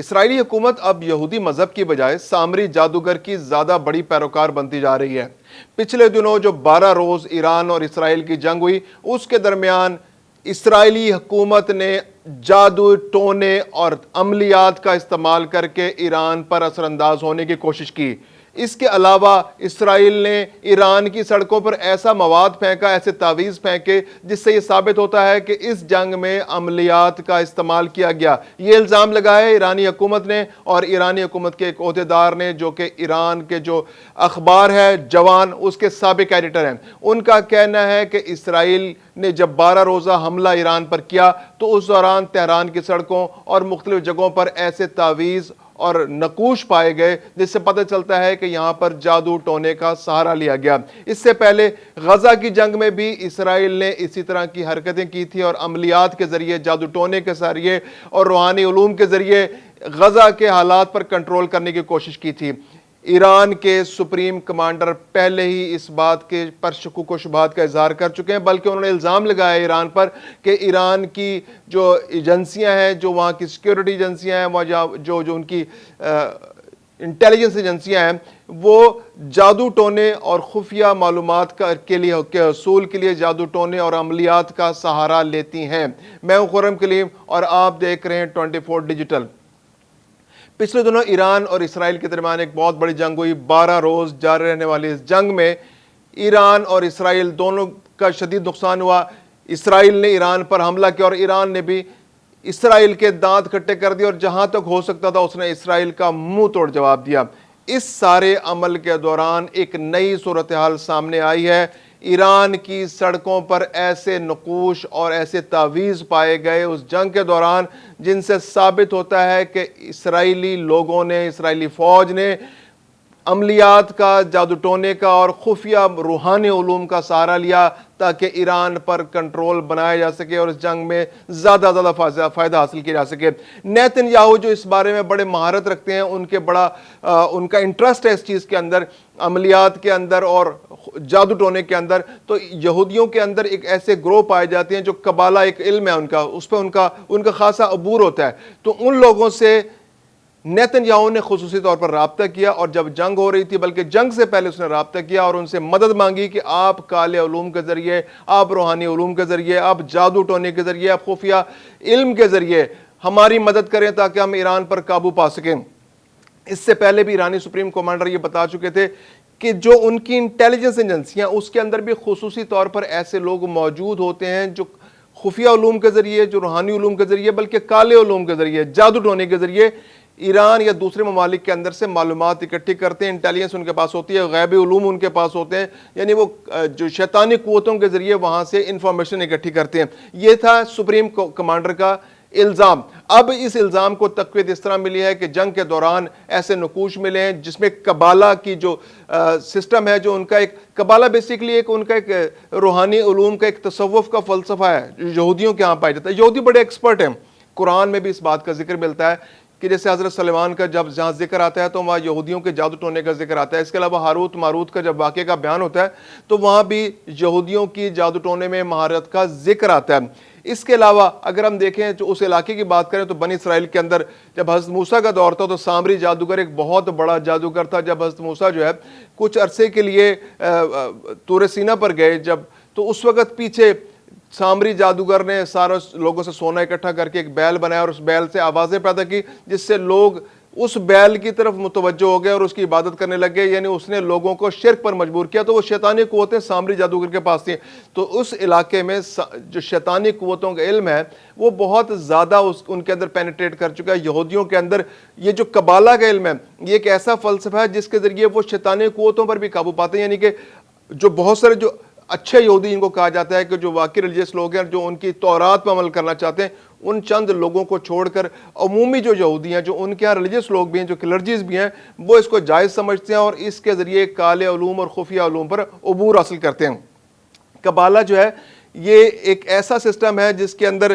اسرائیلی حکومت اب یہودی مذہب کی بجائے سامری جادوگر کی زیادہ بڑی پیروکار بنتی جا رہی ہے۔ پچھلے دنوں جو 12 روز ایران اور اسرائیل کی جنگ ہوئی، اس کے درمیان اسرائیلی حکومت نے جادو ٹونے اور عملیات کا استعمال کر کے ایران پر اثر انداز ہونے کی کوشش کی۔ اس کے علاوہ اسرائیل نے ایران کی سڑکوں پر ایسا مواد پھینکا، ایسے تعویذ پھینکے، جس سے یہ ثابت ہوتا ہے کہ اس جنگ میں عملیات کا استعمال کیا گیا۔ یہ الزام لگایا ایرانی حکومت نے اور ایرانی حکومت کے ایک عہدیدار نے، جو کہ ایران کے جو اخبار ہے جوان، اس کے سابق ایڈیٹر ہیں۔ ان کا کہنا ہے کہ اسرائیل نے جب 12 روزہ حملہ ایران پر کیا تو اس دوران تہران کی سڑکوں اور مختلف جگہوں پر ایسے تعویذ اور نقوش پائے گئے، جس سے پتہ چلتا ہے کہ یہاں پر جادو ٹونے کا سہارا لیا گیا۔ اس سے پہلے غزہ کی جنگ میں بھی اسرائیل نے اسی طرح کی حرکتیں کی تھی اور عملیات کے ذریعے، جادو ٹونے کے ذریعے اور روحانی علوم کے ذریعے غزہ کے حالات پر کنٹرول کرنے کی کوشش کی تھی۔ ایران کے سپریم کمانڈر پہلے ہی اس بات کے پر شکوک و شبہات کا اظہار کر چکے ہیں، بلکہ انہوں نے الزام لگایا ایران پر کہ ایران کی جو ایجنسیاں ہیں، جو وہاں کی سیکیورٹی ایجنسیاں ہیں، وہاں جو ان کی انٹیلیجنس ایجنسیاں ہیں، وہ جادو ٹونے اور خفیہ معلومات کے حصول کے لیے جادو ٹونے اور عملیات کا سہارا لیتی ہیں۔ میں ہوں خرم کلیم اور آپ دیکھ رہے ہیں 24 ڈیجیٹل۔ پچھلے دنوں ایران اور اسرائیل کے درمیان ایک بہت بڑی جنگ ہوئی۔ 12 روز جاری رہنے والی اس جنگ میں ایران اور اسرائیل دونوں کا شدید نقصان ہوا۔ اسرائیل نے ایران پر حملہ کیا اور ایران نے بھی اسرائیل کے دانت کھٹے کر دیے، اور جہاں تک ہو سکتا تھا اس نے اسرائیل کا منہ توڑ جواب دیا۔ اس سارے عمل کے دوران ایک نئی صورتحال سامنے آئی ہے۔ ایران کی سڑکوں پر ایسے نقوش اور ایسے تعویذ پائے گئے اس جنگ کے دوران، جن سے ثابت ہوتا ہے کہ اسرائیلی لوگوں نے، اسرائیلی فوج نے عملیات کا، جادو ٹونے کا اور خفیہ روحانی علوم کا سہارا لیا تاکہ ایران پر کنٹرول بنایا جا سکے اور اس جنگ میں زیادہ فائدہ حاصل کیا جا سکے۔ نیتن یاہو جو اس بارے میں بڑے مہارت رکھتے ہیں، ان کا انٹرسٹ ہے اس چیز کے اندر، عملیات کے اندر اور جادو ٹونے کے اندر۔ تو یہودیوں کے اندر ایک ایسے گروہ پائے جاتے ہیں جو قبالہ ایک علم ہے ان کا، اس پہ ان کا خاصا عبور ہوتا ہے۔ تو ان لوگوں سے نیتن یاہو نے خصوصی طور پر رابطہ کیا، اور جب جنگ ہو رہی تھی، بلکہ جنگ سے پہلے اس نے رابطہ کیا اور ان سے مدد مانگی کہ آپ کالے علوم کے ذریعے، آپ روحانی علوم کے ذریعے، آپ جادو ٹونے کے ذریعے، آپ خفیہ علم کے ذریعے ہماری مدد کریں تاکہ ہم ایران پر قابو پا سکیں۔ اس سے پہلے بھی ایرانی سپریم کمانڈر یہ بتا چکے تھے کہ جو ان کی انٹیلیجنس ایجنسیاں، اس کے اندر بھی خصوصی طور پر ایسے لوگ موجود ہوتے ہیں جو خفیہ علوم کے ذریعے، جو روحانی علوم کے ذریعے، بلکہ کالے علوم کے ذریعے، جادو ٹونے کے ذریعے ایران یا دوسرے ممالک کے اندر سے معلومات اکٹھی کرتے ہیں۔ انٹیلیجنس ان کے پاس ہوتی ہے، غیبی علوم ان کے پاس ہوتے ہیں، یعنی وہ جو شیطانی قوتوں کے ذریعے وہاں سے انفارمیشن اکٹھی کرتے ہیں۔ یہ تھا سپریم کمانڈر کا الزام۔ اب اس الزام کو تقویت اس طرح ملی ہے کہ جنگ کے دوران ایسے نقوش ملے ہیں جس میں قبالہ کی جو سسٹم ہے، جو ان کا ایک قبالہ بیسیکلی ان کا ایک روحانی علوم کا ایک تصوف کا فلسفہ ہے، یہودیوں کے ہاں پایا جاتا ہے۔ یہودی بڑے ایکسپرٹ ہیں، قرآن میں بھی اس بات کا ذکر ملتا ہے کہ جیسے حضرت سلیمان کا جہاں ذکر آتا ہے تو وہاں یہودیوں کے جادو ٹونے کا ذکر آتا ہے۔ اس کے علاوہ ہاروت ماروت کا جب واقعے کا بیان ہوتا ہے تو وہاں بھی یہودیوں کی جادو ٹونے میں مہارت کا ذکر آتا ہے۔ اس کے علاوہ اگر ہم دیکھیں جو اس علاقے کی بات کریں تو بنی اسرائیل کے اندر جب حضرت موسیٰ کا دور تھا تو سامری جادوگر ایک بہت بڑا جادوگر تھا۔ جب حضرت موسیٰ جو ہے کچھ عرصے کے لیے طور سینا پر گئے، جب تو اس وقت پیچھے سامری جادوگر نے سارے لوگوں سے سونا اکٹھا کر کے ایک بیل بنایا اور اس بیل سے آوازیں پیدا کی، جس سے لوگ اس بیل کی طرف متوجہ ہو گئے اور اس کی عبادت کرنے لگے، یعنی اس نے لوگوں کو شرک پر مجبور کیا۔ تو وہ شیطانی قوتیں سامری جادوگر کے پاس تھیں، تو اس علاقے میں جو شیطانی قوتوں کا علم ہے وہ بہت زیادہ ان کے اندر پینیٹریٹ کر چکا ہے۔ یہودیوں کے اندر یہ جو قبالہ کا علم ہے، یہ ایک ایسا فلسفہ ہے جس کے ذریعے وہ شیطانی قوتوں پر بھی قابو پاتے ہیں، یعنی کہ جو بہت سارے جو اچھے یہودی ان کو کہا جاتا ہے کہ جو واقعی ریلیجیس لوگ ہیں، جو ان کی تورات پر عمل کرنا چاہتے ہیں، ان چند لوگوں کو چھوڑ کر عمومی جو یہودی ہیں، جو ان کے یہاں ریلیجیس لوگ بھی ہیں، جو کلرجیز بھی ہیں، وہ اس کو جائز سمجھتے ہیں اور اس کے ذریعے کالے علوم اور خفیہ علوم پر عبور حاصل کرتے ہیں۔ قبالہ جو ہے یہ ایک ایسا سسٹم ہے جس کے اندر